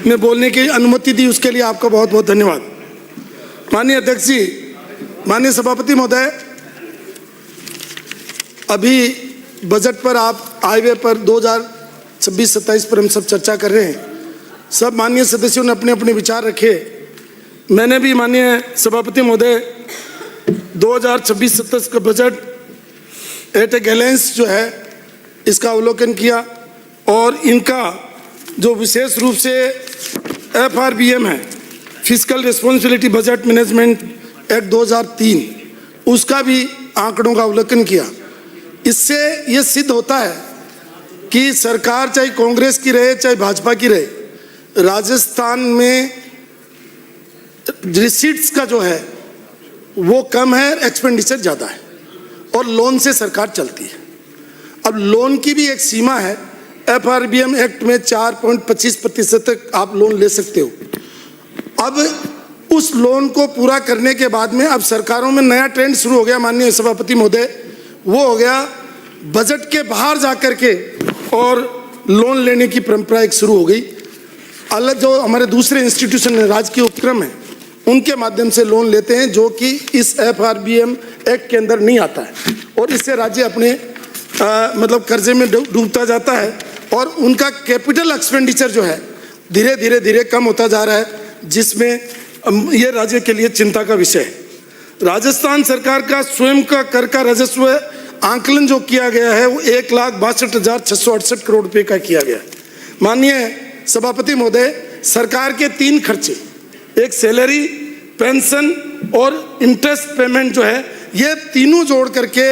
में बोलने की अनुमति दी, उसके लिए आपका बहुत बहुत धन्यवाद। माननीय अध्यक्ष जी, माननीय सभापति महोदय, अभी बजट पर आप हाईवे पर 2026-27 पर हम सब चर्चा कर रहे हैं। सब माननीय सदस्यों ने अपने अपने विचार रखे। मैंने भी माननीय सभापति महोदय 2026-27 का बजट एट ए गैलेंस जो है इसका अवलोकन किया और इनका जो विशेष रूप से FRBM है, physical responsibility budget management act 2003, उसका भी आंकड़ों का अवलोकन किया। इससे ये सिद्ध होता है कि सरकार चाहे कांग्रेस की रहे चाहे भाजपा की रहे, राजस्थान में रिसीट्स का जो है वो कम है, एक्सपेंडिचर ज़्यादा है और लोन से सरकार चलती है। अब लोन की भी एक सीमा है, FRBM एक्ट में 4.25% तक आप लोन ले सकते हो। अब उस लोन को पूरा करने के बाद में अब सरकारों में नया ट्रेंड शुरू हो गया माननीय सभापति महोदय, वो हो गया बजट के बाहर जाकर के और लोन लेने की परंपरा एक शुरू हो गई। अलग जो हमारे दूसरे इंस्टीट्यूशन है, राजकीय उपक्रम है, उनके माध्यम से लोन लेते हैं जो कि इस FRBM एक्ट के अंदर नहीं आता है और इससे राज्य अपने मतलब कर्जे में डूबता जाता है और उनका कैपिटल एक्सपेंडिचर जो है धीरे धीरे कम होता जा रहा है, जिसमें ये राज्य के लिए चिंता का विषय है। राजस्थान सरकार का स्वयं का कर का राजस्व आंकलन जो किया गया है वो 1,62,668 करोड़ रुपए का किया गया है। माननीय सभापति महोदय, सरकार के 3 खर्चे, एक सैलरी, पेंशन और इंटरेस्ट पेमेंट जो है, ये तीनों जोड़ करके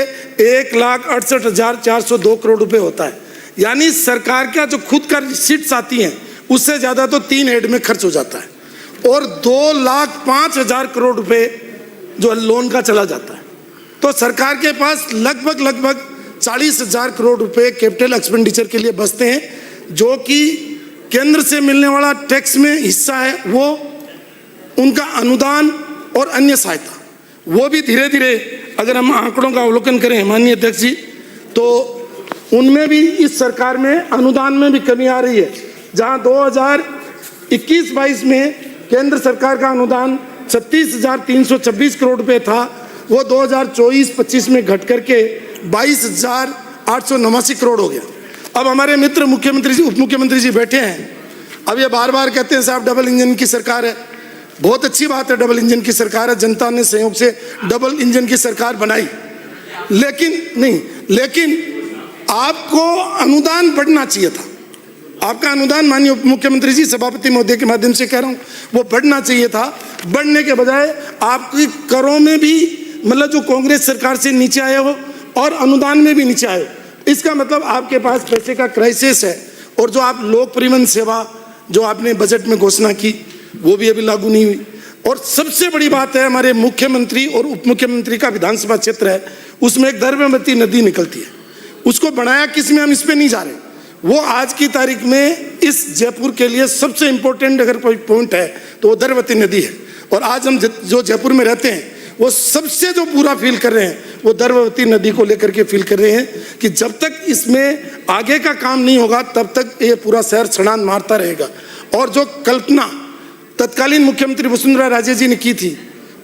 1,68,402 करोड़ रुपए होता है। यानी सरकार का जो खुद का रिसीट्स आती हैं उससे ज़्यादा तो 3 हेड में खर्च हो जाता है और 2,05,000 करोड़ रुपए जो लोन का चला जाता है। तो सरकार के पास लगभग 40,000 करोड़ रुपए कैपिटल एक्सपेंडिचर के लिए बचते हैं, जो कि केंद्र से मिलने वाला टैक्स में हिस्सा है, वो उनका अनुदान और अन्य सहायता, वो भी धीरे धीरे अगर हम आंकड़ों का अवलोकन करें माननीय अध्यक्ष जी, तो उनमें भी इस सरकार में अनुदान में भी कमी आ रही है। जहां 2021-22 में केंद्र सरकार का अनुदान 36,326 करोड़ रुपए था, वो 2024-25 में घट करके 22,889 करोड़ हो गया। अब हमारे मित्र मुख्यमंत्री जी, उप मुख्यमंत्री जी बैठे हैं। अब ये बार बार कहते हैं साहब डबल इंजन की सरकार है। बहुत अच्छी बात है, डबल इंजन की सरकार है, जनता ने सहयोग से डबल इंजन की सरकार बनाई। लेकिन आपको अनुदान बढ़ना चाहिए था। आपका अनुदान माननीय उप मुख्यमंत्री जी, सभापति महोदय के माध्यम से कह रहा हूँ, वो बढ़ना चाहिए था। बढ़ने के बजाय आपकी करों में भी मतलब जो कांग्रेस सरकार से नीचे आए हो और अनुदान में भी नीचे आए हो, इसका मतलब आपके पास पैसे का क्राइसिस है। और जो आप लोक परिवहन सेवा जो आपने बजट में घोषणा की वो भी अभी लागू नहीं हुई। और सबसे बड़ी बात है, हमारे मुख्यमंत्री और उप मुख्यमंत्री का विधानसभा क्षेत्र है, उसमें एक द्रव्यवती नदी निकलती है, उसको बनाया किस में, हम इस पे नहीं जा रहे। वो आज की तारीख में इस जयपुर के लिए सबसे इंपॉर्टेंट अगर कोई पॉइंट है तो वो द्रव्यवती नदी है। और आज हम जो जयपुर में रहते हैं वो सबसे जो पूरा फील कर रहे हैं वो द्रव्यवती नदी को लेकर के फील कर रहे हैं कि जब तक इसमें आगे का काम नहीं होगा तब तक ये पूरा शहर छलांग मारता रहेगा। और जो कल्पना तत्कालीन मुख्यमंत्री वसुंधरा राजे जी ने की थी,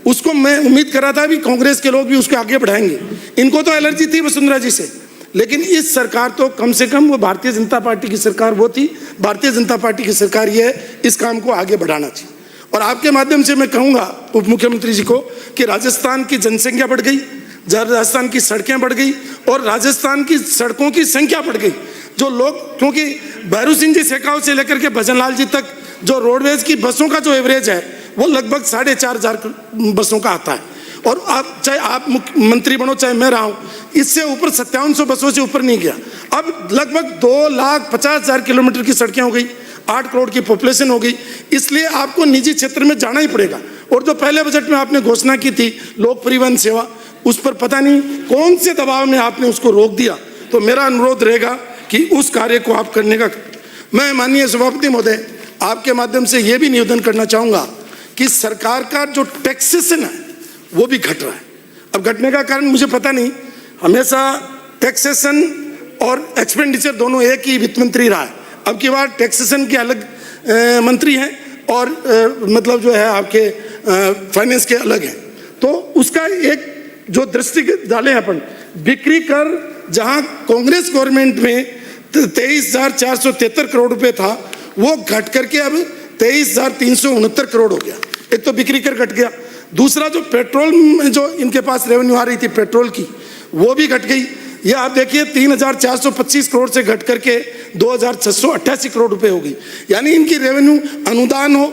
उसको मैं उम्मीद कर रहा था भी कांग्रेस के लोग भी उसको आगे बढ़ाएंगे। इनको तो एलर्जी थी वसुंधरा जी से, लेकिन इस सरकार तो कम से कम वो भारतीय जनता पार्टी की सरकार वो थी, भारतीय जनता पार्टी की सरकार ये है, इस काम को आगे बढ़ाना चाहिए। और आपके माध्यम से मैं कहूँगा उप मुख्यमंत्री जी को कि राजस्थान की जनसंख्या बढ़ गई, राजस्थान की सड़कें बढ़ गई और राजस्थान की सड़कों की संख्या बढ़ गई। जो लोग, क्योंकि भैरू सिंह जी सेकाव से लेकर के भजनलाल जी तक जो रोडवेज की बसों का जो एवरेज है वो लगभग 4,500 बसों का आता है। और आप चाहे आप मुख्यमंत्री बनो चाहे मैं रहा हूँ, इससे ऊपर 5700 बसों से ऊपर नहीं गया। अब लगभग 2,50,000 किलोमीटर की सड़कें हो गई, 8 करोड़ की पॉपुलेशन हो गई। इसलिए आपको निजी क्षेत्र में जाना ही पड़ेगा। और जो पहले बजट में आपने घोषणा की थी लोक परिवहन सेवा, उस पर पता नहीं कौन से दबाव में आपने उसको रोक दिया। तो मेरा अनुरोध रहेगा कि उस कार्य को आप करने का। मैं माननीय सभापति महोदय आपके माध्यम से ये भी निवेदन करना चाहूँगा कि सरकार का जो टैक्सेशन है वो भी घट रहा है। अब घटने का कारण मुझे पता नहीं, हमेशा टैक्सेशन और एक्सपेंडिचर दोनों एक ही वित्त मंत्री रहा है। अब की बार टैक्सेशन की अलग मंत्री हैं और मतलब जो है आपके फाइनेंस के अलग हैं। तो उसका एक जो दृष्टि डाले अपन, बिक्री कर जहां कांग्रेस गवर्नमेंट में 23,473 करोड़ रुपए था, वो घट करके अब 23,369 करोड़ हो गया। एक तो बिक्री कर घट गया, दूसरा जो पेट्रोल में जो इनके पास रेवेन्यू आ रही थी पेट्रोल की, वो भी घट गई। ये आप देखिए 3,425 करोड़ से घट करके 2,688 करोड़ रुपए हो गई। यानी इनकी रेवेन्यू अनुदान हो,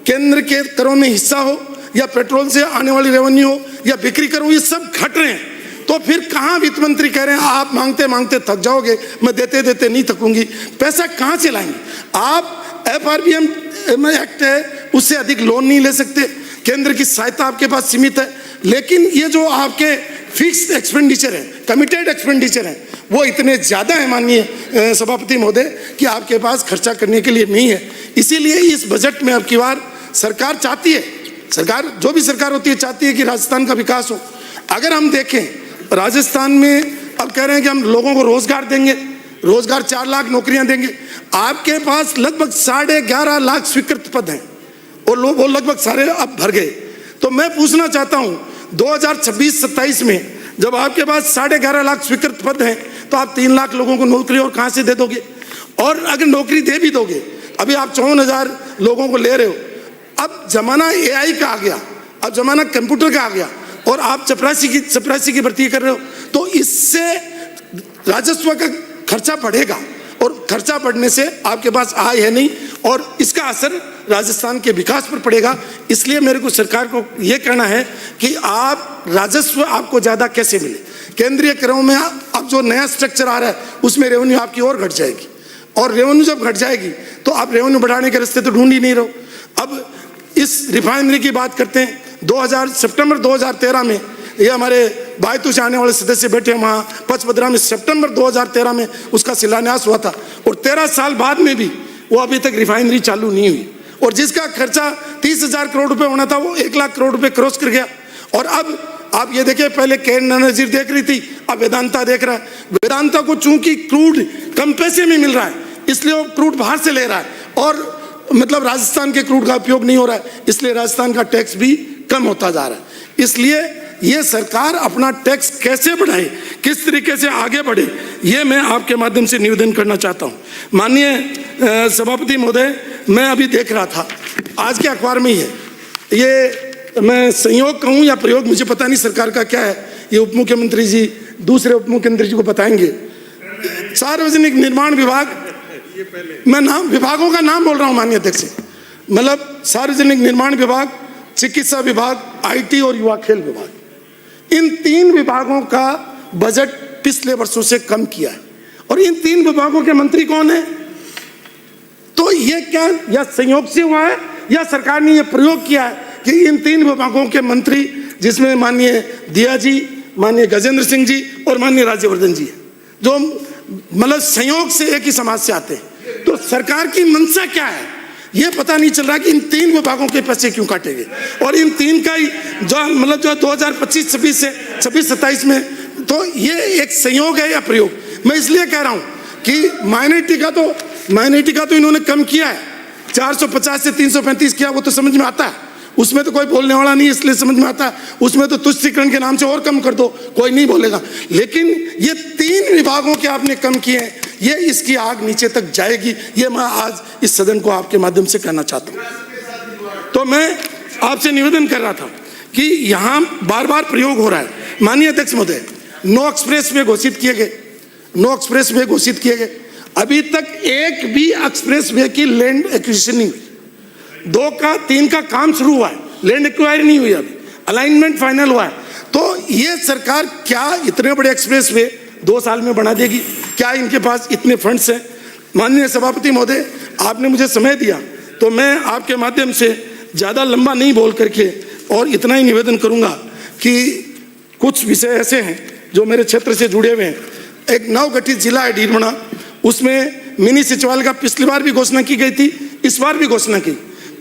केंद्र के करों में हिस्सा हो, या पेट्रोल से आने वाली रेवेन्यू हो, या बिक्री कर हो, ये सब घट रहे हैं। तो फिर कहाँ वित्त मंत्री कह रहे हैं आप मांगते मांगते थक जाओगे, मैं देते देते नहीं थकूंगी। पैसा कहाँ से लाएंगे? आप FRBM एक्ट है, उससे अधिक लोन नहीं ले सकते, केंद्र की सहायता आपके पास सीमित है। लेकिन ये जो आपके फिक्स्ड एक्सपेंडिचर है, कमिटेड एक्सपेंडिचर है, वो इतने ज़्यादा है माननीय सभापति महोदय कि आपके पास खर्चा करने के लिए नहीं है। इसीलिए इस बजट में अब की बार सरकार चाहती है, सरकार जो भी सरकार होती है चाहती है कि राजस्थान का विकास हो। अगर हम देखें राजस्थान में अब कह रहे हैं कि हम लोगों को रोजगार देंगे, रोजगार 4 लाख नौकरियां देंगे। आपके पास लगभग 11.5 लाख स्वीकृत पद हैं और लोग वो लगभग सारे अब भर गए। तो मैं पूछना चाहता हूं 2026-27 में जब आपके पास 11.5 लाख स्वीकृत पद हैं तो आप 3 लाख लोगों को नौकरी और कहां से दे दोगे? और अगर नौकरी दे भी दोगे, अभी आप 54,000 लोगों को ले रहे हो, अब जमाना AI का आ गया, अब जमाना कंप्यूटर का आ गया और आप चपरासी की भर्ती कर रहे हो, तो इससे राजस्व का खर्चा बढ़ेगा और खर्चा बढ़ने से आपके पास आय है नहीं और इसका असर राजस्थान के विकास पर पड़ेगा। इसलिए मेरे को सरकार को यह कहना है कि आप राजस्व आपको ज़्यादा कैसे मिले। केंद्रीय करों में अब जो नया स्ट्रक्चर आ रहा है उसमें रेवेन्यू आपकी और घट जाएगी, और रेवेन्यू जब घट जाएगी तो आप रेवेन्यू बढ़ाने के रास्ते तो ढूंढ ही नहीं रहो। अब इस रिफाइनरी की बात करते हैं, सितंबर 2013 में ये हमारे बायतू से आने वाले सदस्य बैठे हैं वहाँ पचपदरा में, सितंबर 2013 में उसका शिलान्यास हुआ था और 13 साल बाद में भी वो अभी तक रिफाइनरी चालू नहीं हुई, और जिसका खर्चा 30,000 करोड़ रुपए होना था वो 1 लाख करोड़ रुपए क्रॉस कर गया। और अब आप ये देखिए, पहले केन एनर्जी देख रही थी, अब वेदांता देख रहा है। वेदांता को चूंकि क्रूड कम पैसे में मिल रहा है इसलिए वो क्रूड बाहर से ले रहा है और मतलब राजस्थान के क्रूड का उपयोग नहीं हो रहा है, इसलिए राजस्थान का टैक्स भी कम होता जा रहा है। इसलिए ये सरकार अपना टैक्स कैसे बढ़ाए, किस तरीके से आगे बढ़े, ये मैं आपके माध्यम से निवेदन करना चाहता हूँ। माननीय सभापति महोदय, मैं अभी देख रहा था आज के अखबार में ही है, ये मैं संयोग कहूँ या प्रयोग मुझे पता नहीं सरकार का क्या है, ये उप मुख्यमंत्री जी दूसरे उप मुख्यमंत्री जी को बताएंगे। सार्वजनिक निर्माण विभाग, मैं नाम विभागों का नाम बोल रहा हूँ माननीय अध्यक्ष, मतलब सार्वजनिक निर्माण विभाग, चिकित्सा विभाग, IT और युवा खेल विभाग, इन 3 विभागों का बजट पिछले वर्षों से कम किया है। और इन 3 विभागों के मंत्री कौन है? तो ये क्या या संयोग से हुआ है या सरकार ने ये प्रयोग किया है कि इन 3 विभागों के मंत्री, जिसमें माननीय दिया जी, माननीय गजेंद्र सिंह जी और माननीय राज्यवर्धन जी, जो मतलब संयोग से एक ही समाज से आते हैं, तो सरकार की मंशा क्या है ये पता नहीं चल रहा कि इन 3 विभागों के पैसे क्यों काटेंगे। और इन 3 का ही जो मतलब जो 2025-26 से 26-27 में, तो ये एक संयोग है या प्रयोग। मैं इसलिए कह रहा हूं कि माइनॉरिटी का तो इन्होंने कम किया है, 450 से 335 किया, वो तो समझ में आता है, उसमें तो कोई बोलने वाला नहीं, इसलिए समझ में आता है। उसमें तो तुष्टीकरण के नाम से और कम कर दो, कोई नहीं बोलेगा। लेकिन ये 3 विभागों के आपने कम किए हैं, ये इसकी आग नीचे तक जाएगी, ये मैं आज इस सदन को आपके माध्यम से कहना चाहता हूँ। तो मैं आपसे निवेदन कर रहा था कि यहाँ बार बार प्रयोग हो रहा है। माननीय अध्यक्ष महोदय, 9 एक्सप्रेस वे घोषित किए गए, 9 एक्सप्रेस वे घोषित किए गए, अभी तक एक भी एक्सप्रेस वे की लैंड एक्विजिशन नहीं हुई। 2 का 3 का काम शुरू हुआ है, लैंड एक्वायर नहीं हुई, अभी अलाइनमेंट फाइनल हुआ है। तो ये सरकार क्या इतने बड़े एक्सप्रेस वे 2 साल में बना देगी? क्या इनके पास इतने फंड्स हैं? माननीय सभापति महोदय, आपने मुझे समय दिया तो मैं आपके माध्यम से ज़्यादा लंबा नहीं बोल करके और इतना ही निवेदन करूंगा कि कुछ विषय ऐसे हैं जो मेरे क्षेत्र से जुड़े हुए हैं। एक नवगठित जिला है डीरमना, उसमें मिनी सचिवालय का पिछली बार भी घोषणा की गई थी, इस बार भी घोषणा की,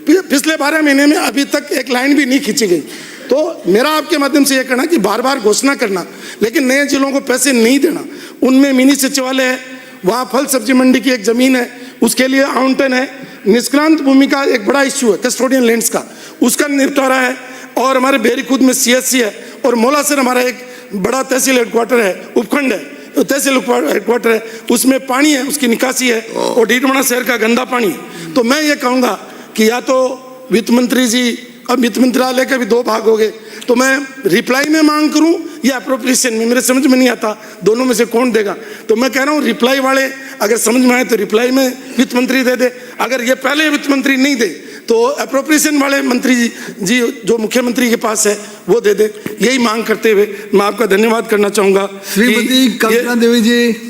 पिछले 12 महीने में अभी तक एक लाइन भी नहीं खींची गई। तो मेरा आपके माध्यम से यह कहना कि बार बार घोषणा करना लेकिन नए जिलों को पैसे नहीं देना। उनमें मिनी सचिवालय है, वहाँ फल सब्जी मंडी की एक जमीन है, उसके लिए आवंटन है, निष्क्रांत भूमि का एक बड़ा इश्यू है कस्टोडियन लैंड्स का, उसका निपटारा है। और हमारे बेरीखुद में CSC है और मोलासर हमारा एक बड़ा तहसील हेडक्वार्टर है, उपखंड है, तहसील हेडक्वार्टर है, उसमें पानी है, उसकी निकासी है और डीडवाना शहर का गंदा पानी है। तो मैं ये कहूँगा कि या तो वित्त मंत्री जी, अब वित्त मंत्रालय के भी 2 भाग हो गए, तो मैं रिप्लाई में मांग करूं या अप्रोप्रिएशन में, मेरे समझ में नहीं आता दोनों में से कौन देगा। तो मैं कह रहा हूं रिप्लाई वाले अगर समझ में आए तो रिप्लाई में वित्त मंत्री दे दे, अगर ये पहले वित्त मंत्री नहीं दे तो अप्रोप्रिएशन वाले मंत्री जी जो मुख्यमंत्री के पास है वो दे दे। यही मांग करते हुए मैं आपका धन्यवाद करना चाहूंगा। श्रीमती कल्पना देवी जी।